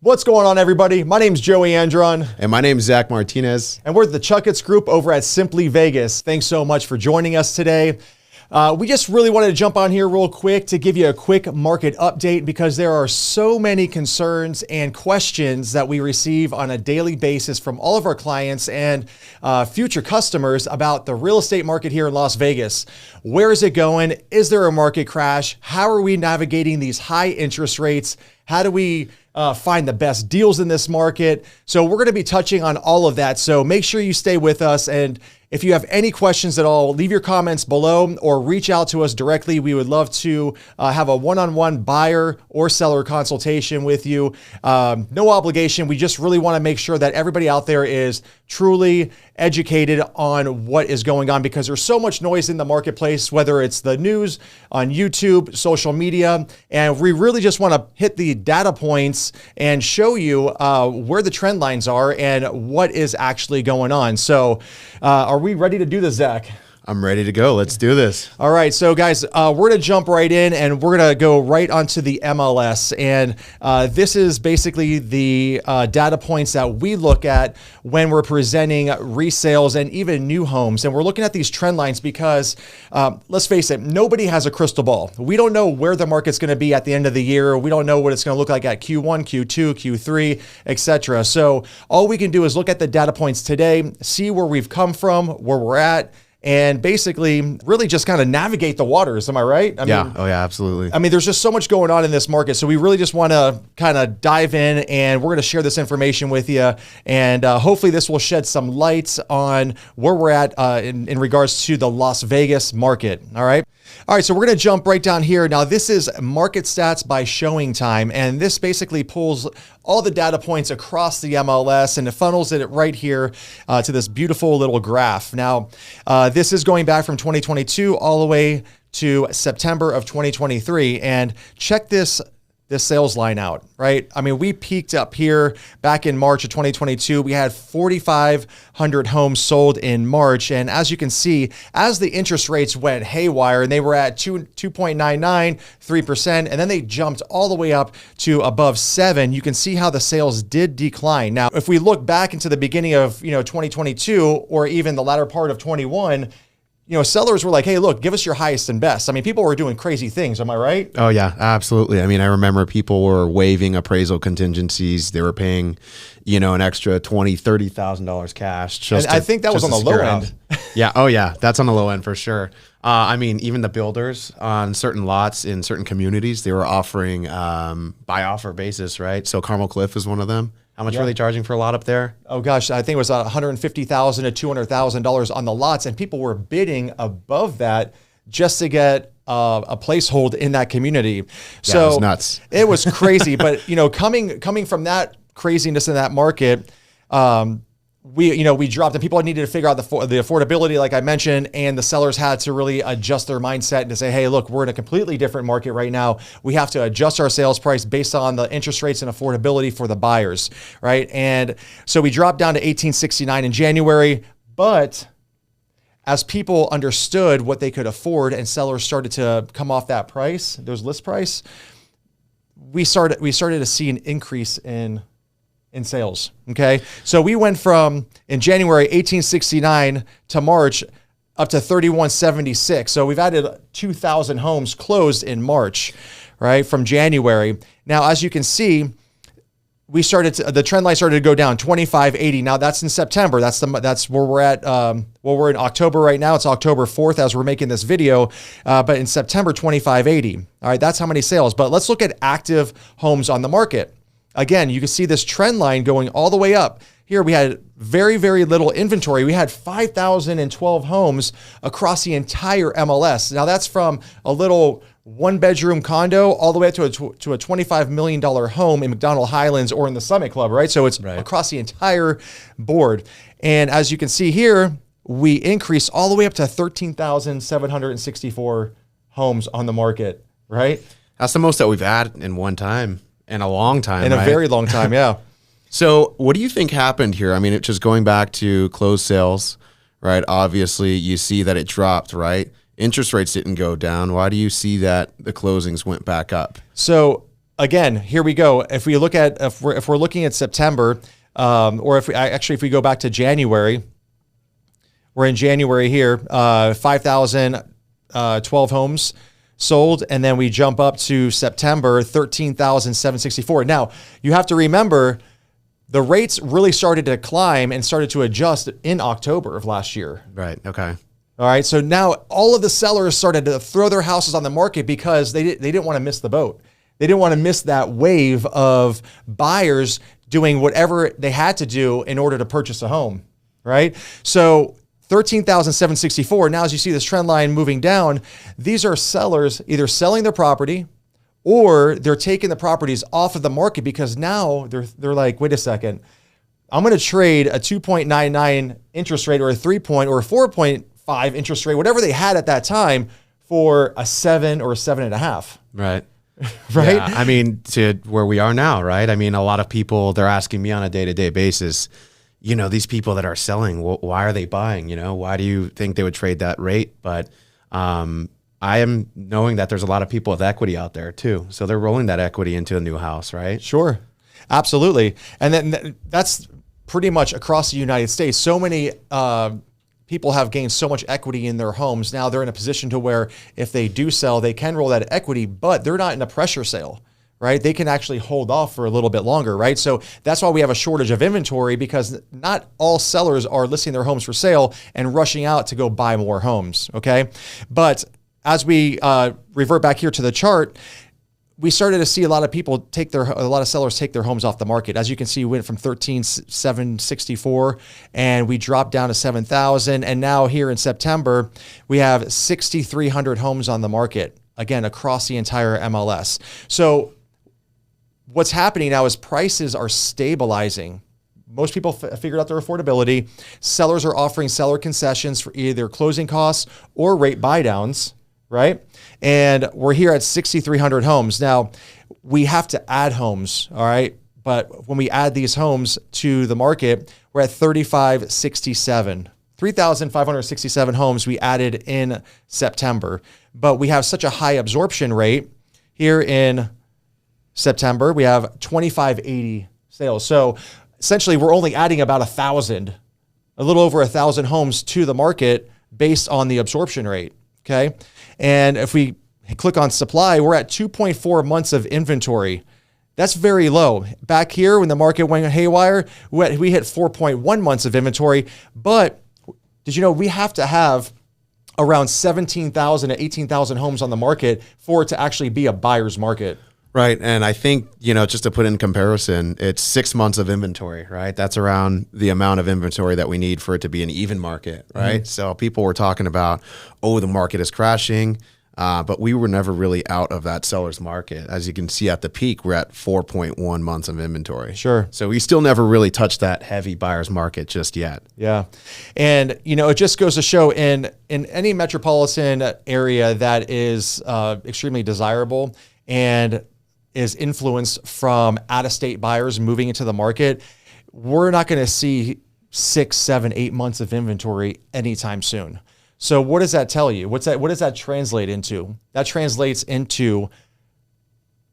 What's going on, everybody? My name's Joey Andron. And my name's Zach Martinez. And we're the Chakits group over at Simply Vegas. Thanks so much for joining us today. We just really wanted to jump on here real quick to give you a quick market update because there are so many concerns and questions that we receive on a daily basis from all of our clients and future customers about the real estate market here in Las Vegas. Where is it going? Is there a market crash? How are we navigating these high interest rates? How do we find the best deals in this market? So we're going to be touching on all of that. So make sure you stay with us. And if you have any questions at all, leave your comments below or reach out to us directly. We would love to have a one-on-one buyer or seller consultation with you. No obligation. We just really want to make sure that everybody out there is truly educated on what is going on because there's so much noise in the marketplace, whether it's the news, on YouTube, social media, and we really just want to hit the data points and show you where the trend lines are and what is actually going on. So are we ready to do this, Zach? I'm ready to go. Let's do this. All right. So guys, we're going to jump right in and we're going to go right onto the MLS. And this is basically the data points that we look at when we're presenting resales and even new homes. And we're looking at these trend lines because let's face it, nobody has a crystal ball. We don't know where the market's going to be at the end of the year. We don't know what it's going to look like at Q1, Q2, Q3, etc. So all we can do is look at the data points today, see where we've come from, where we're at, and basically really just kind of navigate the waters. Am I right? I mean, oh yeah, absolutely. I mean, there's just so much going on in this market. So we really just want to kind of dive in and we're going to share this information with you. And hopefully this will shed some lights on where we're at in regards to the Las Vegas market. All right. All right, so we're going to jump right down here. Now, this is market stats by showing time, and this basically pulls all the data points across the MLS and it funnels it right here to this beautiful little graph. Now, this is going back from 2022 all the way to September of 2023, and check this sales line out, right? I mean, we peaked up here back in March of 2022. We had 4,500 homes sold in March. And as you can see, as the interest rates went haywire and they were at 2.99, 3%, and then they jumped all the way up to above 7, you can see how the sales did decline. Now, if we look back into the beginning of, 2022 or even the latter part of 21, sellers were like, hey, look, give us your highest and best. I mean, people were doing crazy things. Am I right? Oh, yeah, absolutely. I mean, I remember people were waiving appraisal contingencies. They were paying, an extra $20,000, $30,000 cash. And I think that was on the low end. Yeah. Oh, yeah. That's on the low end for sure. I mean, even the builders on certain lots in certain communities, they were offering by offer basis, right? So Carmel Cliff is one of them. How much were they charging for a lot up there? Oh gosh, I think it was $150,000 to $200,000 on the lots, and people were bidding above that just to get a placehold in that community. So yeah, it was nuts. It was crazy, but coming from that craziness in that market, we dropped, and people needed to figure out the affordability, like I mentioned, and the sellers had to really adjust their mindset to say, hey, look, we're in a completely different market right now. We have to adjust our sales price based on the interest rates and affordability for the buyers, right? And so we dropped down to $1,869 in January, but as people understood what they could afford and sellers started to come off that price, those list price, we started to see an increase in sales. Okay. So we went from in January, 1869 to March up to 3176. So we've added 2,000 homes closed in March, right? From January. Now, as you can see, the trend line started to go down 2580. Now that's in September. That's where we're at. We're in October right now. It's October 4th as we're making this video. But in September, 2580. All right. That's how many sales, but let's look at active homes on the market. Again, you can see this trend line going all the way up. Here we had very, very little inventory. We had 5,012 homes across the entire MLS. Now that's from a little one-bedroom condo all the way up to a $25 million home in McDonald Highlands or in the Summit Club, right? So it's across the entire board. And as you can see here, we increased all the way up to 13,764 homes on the market, right? That's the most that we've had in one time. In a long time, in a very long time, yeah. So what do you think happened here? I mean, it's just going back to closed sales, right? Obviously, you see that it dropped, right? Interest rates didn't go down. Why do you see that the closings went back up? So again, here we go. If we look at, if we're looking at September, or if we go back to January, we're in January here, 5,012 homes sold. And then we jump up to September, 13,764. Now you have to remember the rates really started to climb and started to adjust in October of last year. Right. Okay. All right. So now all of the sellers started to throw their houses on the market because they didn't want to miss the boat. They didn't want to miss that wave of buyers doing whatever they had to do in order to purchase a home, right? So 13,764. Now, as you see this trend line moving down, these are sellers either selling their property or they're taking the properties off of the market because now they're like, wait a second, I'm going to trade a 2.99 interest rate or a 3 point or a 4.5 interest rate, whatever they had at that time, for a 7 or a 7.5. Right. Right. Yeah, I mean, to where we are now, right? I mean, a lot of people, they're asking me on a day-to-day basis, you know, these people that are selling, why are they buying? You know, why do you think they would trade that rate? But I am knowing that there's a lot of people with equity out there too. So they're rolling that equity into a new house, right? Sure. Absolutely. And then that's pretty much across the United States. So many people have gained so much equity in their homes. Now they're in a position to where if they do sell, they can roll that equity, but they're not in a pressure sale, right? They can actually hold off for a little bit longer, right? So that's why we have a shortage of inventory, because not all sellers are listing their homes for sale and rushing out to go buy more homes, okay? But as we revert back here to the chart, we started to see a lot of sellers take their homes off the market. As you can see, we went from 13,764 and we dropped down to 7,000. And now here in September, we have 6,300 homes on the market, again, across the entire MLS. So what's happening now is prices are stabilizing. Most people figured out their affordability. Sellers are offering seller concessions for either closing costs or rate buy downs, right? And we're here at 6,300 homes. Now, we have to add homes, all right? But when we add these homes to the market, we're at 3,567 homes we added in September. But we have such a high absorption rate here in September. We have 2,580 sales. So essentially, we're only adding about a little over 1,000 homes to the market based on the absorption rate. Okay. And if we click on supply, we're at 2.4 months of inventory. That's very low. Back here, when the market went haywire, we hit 4.1 months of inventory. But did you know we have to have around 17,000 to 18,000 homes on the market for it to actually be a buyer's market? Right. And I think, you know, just to put in comparison, it's 6 months of inventory, right? That's around the amount of inventory that we need for it to be an even market, right? Mm-hmm. So people were talking about, oh, the market is crashing, but we were never really out of that seller's market. As you can see at the peak, we're at 4.1 months of inventory. Sure. So we still never really touched that heavy buyer's market just yet. Yeah. And, you know, it just goes to show in any metropolitan area that is extremely desirable and is influenced from out-of-state buyers moving into the market, we're not going to see 6, 7, 8 months of inventory anytime soon. So what does that tell you? What does that translate into? That translates into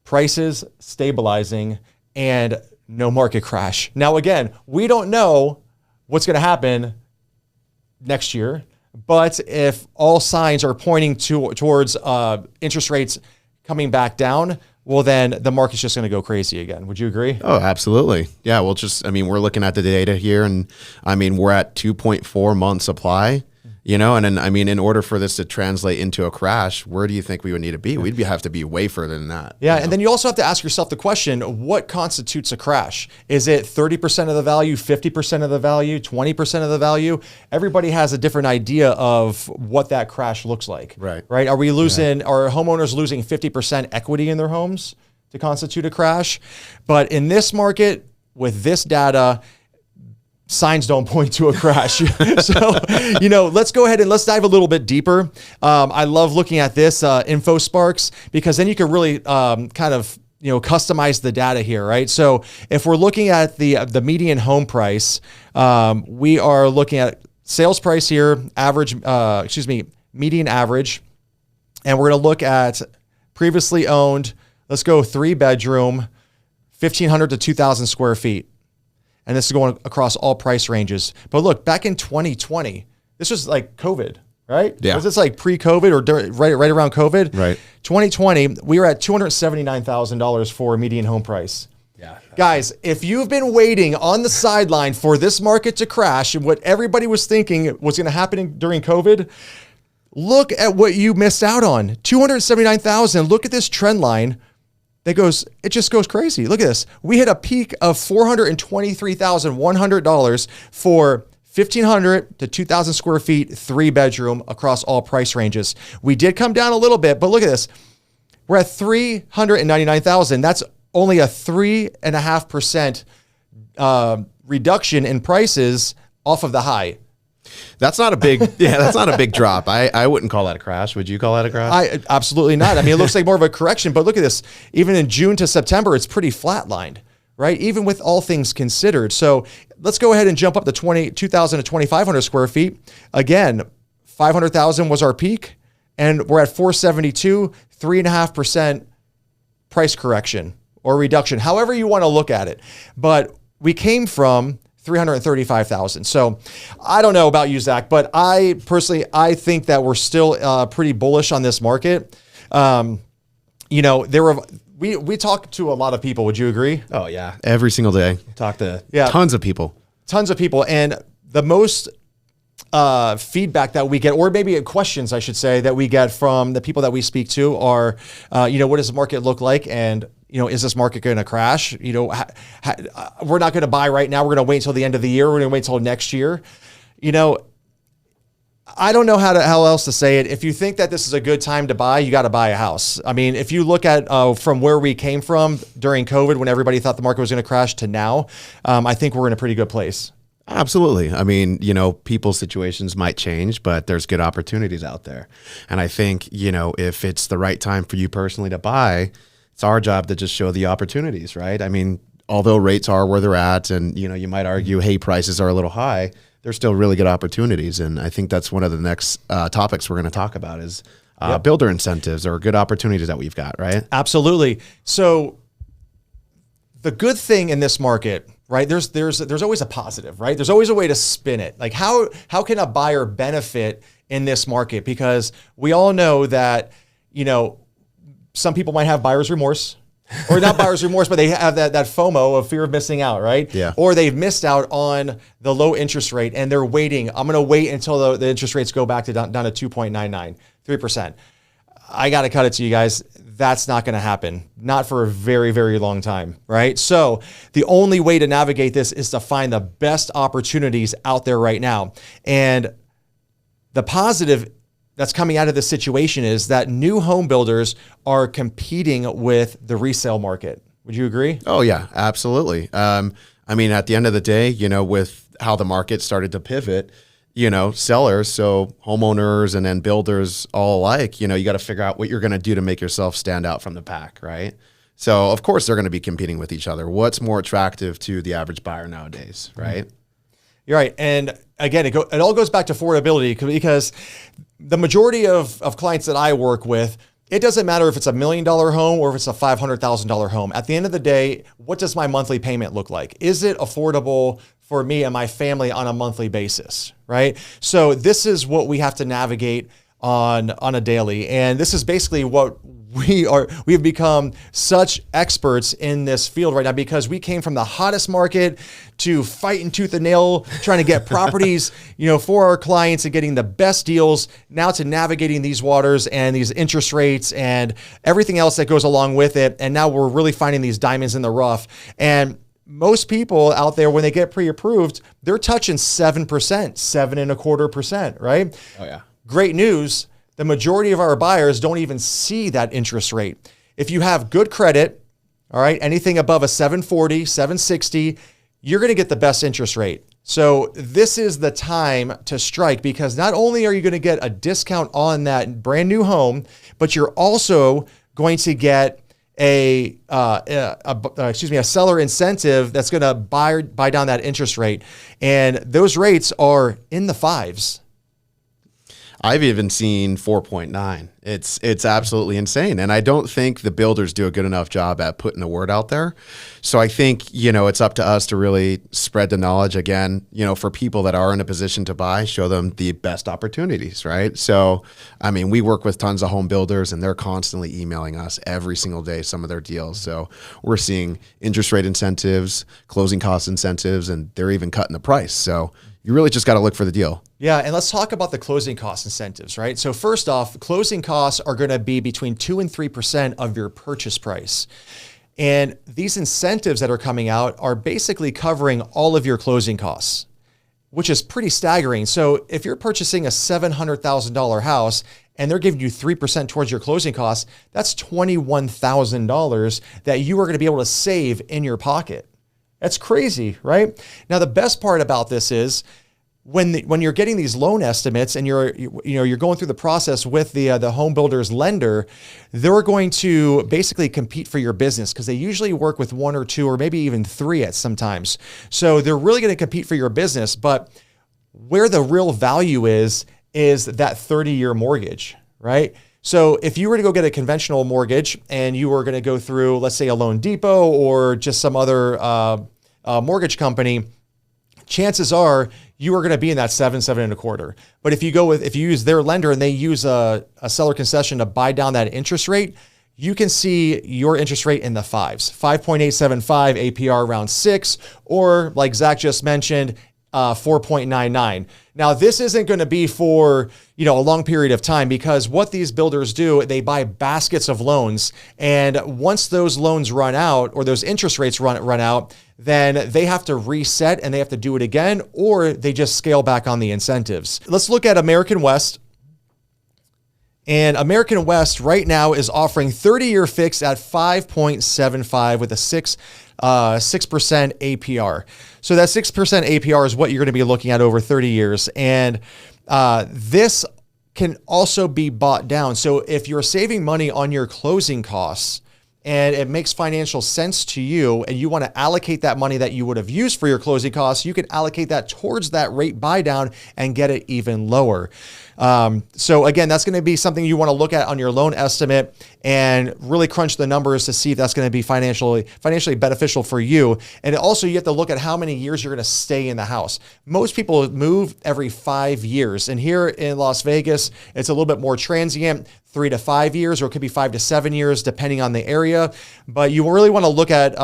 prices stabilizing and no market crash. Now, again, we don't know what's going to happen next year, but if all signs are pointing towards interest rates coming back down, well, then the market's just going to go crazy again. Would you agree? Oh, absolutely. Yeah. Well, we're looking at the data here, and I mean, we're at 2.4 month supply, you know, and then, I mean, in order for this to translate into a crash, where do you think we would need to be? We'd have to be way further than that. Yeah. And then you also have to ask yourself the question, what constitutes a crash? Is it 30% of the value, 50% of the value, 20% of the value? Everybody has a different idea of what that crash looks like. Right. Right. Are homeowners losing 50% equity in their homes to constitute a crash? But in this market, with this data, signs don't point to a crash. So, you know, let's go ahead and let's dive a little bit deeper. I love looking at this InfoSparks, because then you can really kind of, you know, customize the data here, right? So if we're looking at the median home price, we are looking at sales price here, median average, and we're going to look at previously owned, Let's go 3-bedroom, 1,500 to 2,000 square feet. And this is going across all price ranges. But look, back in 2020, this was like COVID, right? Yeah. Was this like pre-COVID or right around COVID? Right. 2020, we were at $279,000 for a median home price. Yeah. Guys, if you've been waiting on the sideline for this market to crash and what everybody was thinking was going to happen during COVID, look at what you missed out on. $279,000. Look at this trend line. It just goes crazy. Look at this. We hit a peak of $423,100 for 1,500 to 2,000 square feet, 3-bedroom across all price ranges. We did come down a little bit, but look at this. We're at $399,000. That's only a 3.5% reduction in prices off of the high. That's not a big, that's not a big drop. I wouldn't call that a crash. Would you call that a crash? Absolutely not. I mean, it looks like more of a correction, but look at this. Even in June to September, it's pretty flatlined, right? Even with all things considered. So let's go ahead and jump up to 2,000 to 2,500 square feet. Again, 500,000 was our peak, and we're at 472, 3.5% price correction or reduction, however you want to look at it. But we came from 335,000. So I don't know about you, Zach, but I think that we're still pretty bullish on this market. We talk to a lot of people. Would you agree? Oh yeah. Every single day. Talk to tons of people. And the most feedback that we get, or maybe questions, I should say, that we get from the people that we speak to are, what does the market look like? And, is this market going to crash? We're not going to buy right now. We're going to wait until the end of the year. We're going to wait until next year. I don't know how else to say it. If you think that this is a good time to buy, you got to buy a house. I mean, if you look at from where we came from during COVID, when everybody thought the market was going to crash, to now, I think we're in a pretty good place. Absolutely. I mean, people's situations might change, but there's good opportunities out there. And I think, if it's the right time for you personally to buy, it's our job to just show the opportunities, right? I mean, although rates are where they're at and, you might argue, hey, prices are a little high, there's still really good opportunities. And I think that's one of the next topics we're going to talk about is builder incentives or good opportunities that we've got, right? Absolutely. So the good thing in this market, right? There's always a positive, right? There's always a way to spin it. Like how can a buyer benefit in this market? Because we all know that, some people might have buyer's remorse, or not buyer's remorse, but they have that FOMO of fear of missing out, right? Yeah. Or they've missed out on the low interest rate and they're waiting. I'm going to wait until the interest rates go back to down to 2.99, 3%. I got to cut it to you guys. That's not going to happen. Not for a very, very long time, right? So the only way to navigate this is to find the best opportunities out there right now. And the positive that's coming out of this situation is that new home builders are competing with the resale market. Would you agree? Oh yeah, absolutely. I mean, at the end of the day, with how the market started to pivot, sellers, so homeowners and then builders all alike, you got to figure out what you're going to do to make yourself stand out from the pack, right? So of course they're going to be competing with each other. What's more attractive to the average buyer nowadays, right? You're right. And again, it all goes back to affordability, because the majority of clients that I work with, it doesn't matter if it's $1 million home or if it's a $500,000 home. At the end of the day, what does my monthly payment look like? Is it affordable for me and my family on a monthly basis, right? So this is what we have to navigate on a daily. And this is basically what we have become such experts in this field right now, because we came from the hottest market to fighting tooth and nail, trying to get properties, for our clients and getting the best deals, now to navigating these waters and these interest rates and everything else that goes along with it. And now we're really finding these diamonds in the rough. And most people out there, when they get pre-approved, they're touching 7%, 7.25%, right? Oh yeah. Great news. The majority of our buyers don't even see that interest rate. If you have good credit, all right, anything above a 740, 760, you're going to get the best interest rate. So this is the time to strike, because not only are you going to get a discount on that brand new home, but you're also going to get a seller incentive that's going to buy down that interest rate. And those rates are in the fives. I've even seen 4.9. It's absolutely insane. And I don't think the builders do a good enough job at putting the word out there. So I think, it's up to us to really spread the knowledge again, for people that are in a position to buy, show them the best opportunities, right? So, I mean, we work with tons of home builders and they're constantly emailing us every single day, some of their deals. So we're seeing interest rate incentives, closing cost incentives, and they're even cutting the price. So you really just got to look for the deal. Yeah, and let's talk about the closing cost incentives, right? So first off, closing costs are going to be between 2 and 3% of your purchase price. And these incentives that are coming out are basically covering all of your closing costs, which is pretty staggering. So if you're purchasing a $700,000 house and they're giving you 3% towards your closing costs, that's $21,000 that you are going to be able to save in your pocket. That's crazy, right? Now, the best part about this is when you're getting these loan estimates and you're going through the process with the home builder's lender, they're going to basically compete for your business because they usually work with 1 or 2 or maybe even 3 at sometimes. So they're really going to compete for your business. But where the real value is that 30-year mortgage, right? So if you were to go get a conventional mortgage and you were going to go through, let's say, a Loan Depot or just some other mortgage company, chances are you are going to be in that 7.25. But if you use their lender and they use a seller concession to buy down that interest rate, you can see your interest rate in the 5s, 5.875, APR around 6, or like Zach just mentioned, 4.99. Now, this isn't going to be for, a long period of time because what these builders do, they buy baskets of loans. And once those loans run out or those interest rates run out, then they have to reset and they have to do it again, or they just scale back on the incentives. Let's look at American West. And American West right now is offering 30-year fixed at 5.75 with a 6% APR. So that 6% APR is what you're going to be looking at over 30 years. And this can also be bought down. So if you're saving money on your closing costs and it makes financial sense to you and you want to allocate that money that you would have used for your closing costs, you can allocate that towards that rate buy down and get it even lower. So again, that's going to be something you want to look at on your loan estimate and really crunch the numbers to see if that's going to be financially beneficial for you. And also you have to look at how many years you're going to stay in the house. Most people move every 5 years. And here in Las Vegas, it's a little bit more transient, 3 to 5 years, or it could be 5 to 7 years, depending on the area. But you really want to look at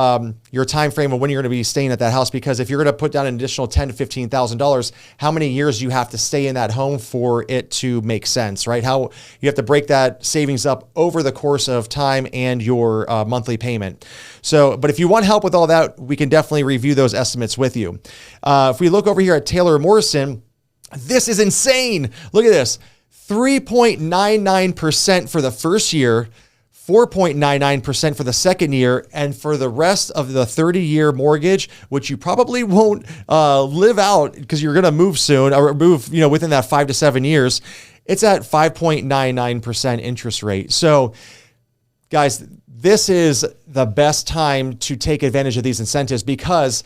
your time frame of when you're going to be staying at that house, because if you're going to put down an additional $10,000 to $15,000, how many years you have to stay in that home for it to make sense, right? How you have to break that savings up over the course of time and your monthly payment. So, but if you want help with all that, we can definitely review those estimates with you. If we look over here at Taylor Morrison, this is insane. Look at this. 3.99% for the first year, 4.99% for the second year, and for the rest of the 30-year mortgage, which you probably won't live out because you're going to move soon or move, within that 5 to 7 years, it's at 5.99% interest rate. So, guys, this is the best time to take advantage of these incentives because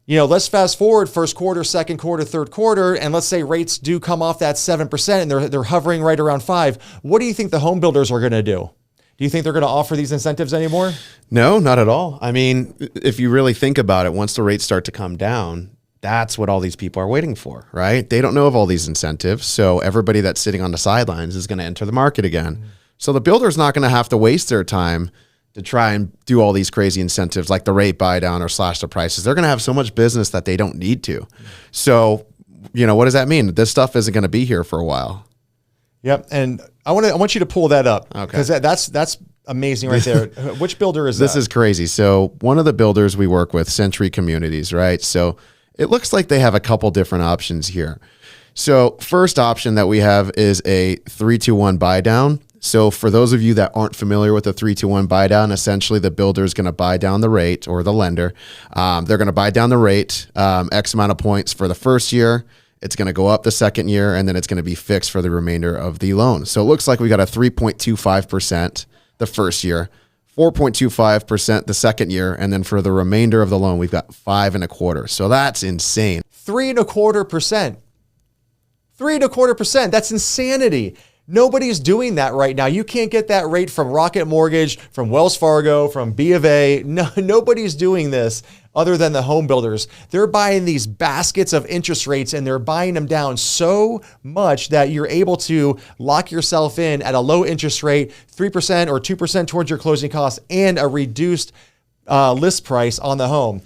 let's fast forward first quarter, second quarter, third quarter, and let's say rates do come off that 7% and they're hovering right around 5%. What do you think the home builders are going to do? Do you think they're going to offer these incentives anymore? No, not at all. I mean, if you really think about it, once the rates start to come down, that's what all these people are waiting for, right? They don't know of all these incentives. So everybody that's sitting on the sidelines is going to enter the market again. So the builder's not going to have to waste their time to try and do all these crazy incentives like the rate buy down or slash the prices. They're going to have so much business that they don't need to. So, what does that mean? This stuff isn't going to be here for a while. Yep. And I want you to pull that up because that's amazing right there. Which builder is this? That? This is crazy. So one of the builders we work with, Century Communities, right? So it looks like they have a couple different options here. So first option that we have is a 3-2-1 buy down. So for those of you that aren't familiar with the 3-2-1 buy down, essentially the builder is going to buy down the rate, or the lender. They're going to buy down the rate, X amount of points for the first year. It's going to go up the second year, and then it's going to be fixed for the remainder of the loan. So it looks like we got a 3.25% the first year, 4.25% the second year, and then for the remainder of the loan, we've got 5.25%. So that's insane. 3.25% 3.25%. That's insanity. Nobody's doing that right now. You can't get that rate from Rocket Mortgage, from Wells Fargo, from B of A. No, nobody's doing this other than the home builders. They're buying these baskets of interest rates and they're buying them down so much that you're able to lock yourself in at a low interest rate, 3% or 2% towards your closing costs, and a reduced list price on the home.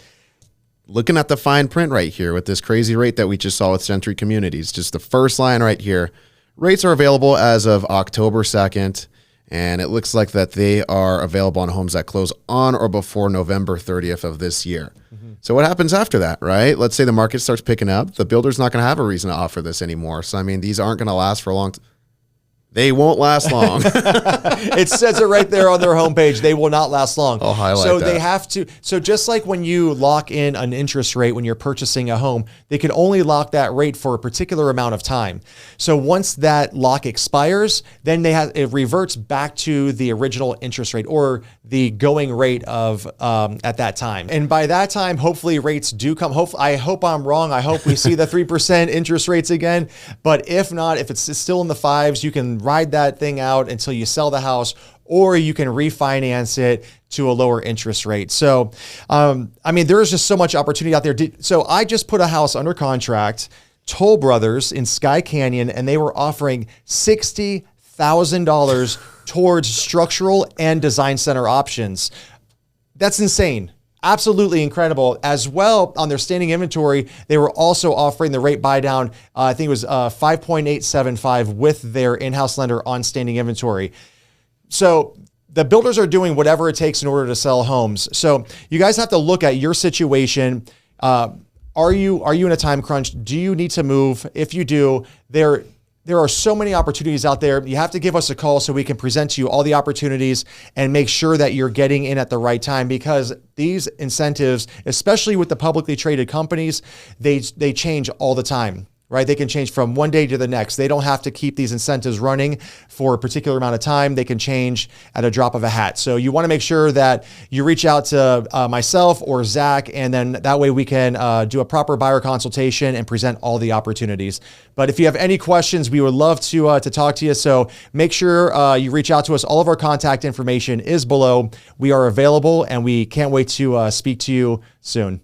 Looking at the fine print right here with this crazy rate that we just saw with Century Communities, just the first line right here. Rates are available as of October 2nd, and it looks like that they are available on homes that close on or before November 30th of this year. So what happens after that, right? Let's say the market starts picking up. The builder's not going to have a reason to offer this anymore. So, I mean, these aren't going to last for a long time. They won't last long. It says it right there on their homepage. They will not last long. I'll highlight so that. They have to. So just like when you lock in an interest rate when you're purchasing a home, they can only lock that rate for a particular amount of time. So once that lock expires, then it reverts back to the original interest rate or the going rate of at that time. And by that time, hopefully rates do come. I hope I'm wrong. I hope we see the 3% interest rates again. But if not, if it's still in the fives, you can ride that thing out until you sell the house, or you can refinance it to a lower interest rate. So, I mean, there is just so much opportunity out there. So I just put a house under contract, Toll Brothers in Sky Canyon, and they were offering $60,000 towards structural and design center options. That's insane. Absolutely incredible. As well, on their standing inventory, they were also offering the rate buy down. I think it was 5.875 with their in-house lender on standing inventory. So the builders are doing whatever it takes in order to sell homes. So you guys have to look at your situation. Are you in a time crunch? Do you need to move? If you do, there are so many opportunities out there. You have to give us a call so we can present to you all the opportunities and make sure that you're getting in at the right time, because these incentives, especially with the publicly traded companies, they change all the time. Right? They can change from one day to the next. They don't have to keep these incentives running for a particular amount of time. They can change at a drop of a hat. So you want to make sure that you reach out to myself or Zach, and then that way we can do a proper buyer consultation and present all the opportunities. But if you have any questions, we would love to talk to you. So make sure you reach out to us. All of our contact information is below. We are available, and we can't wait to speak to you soon.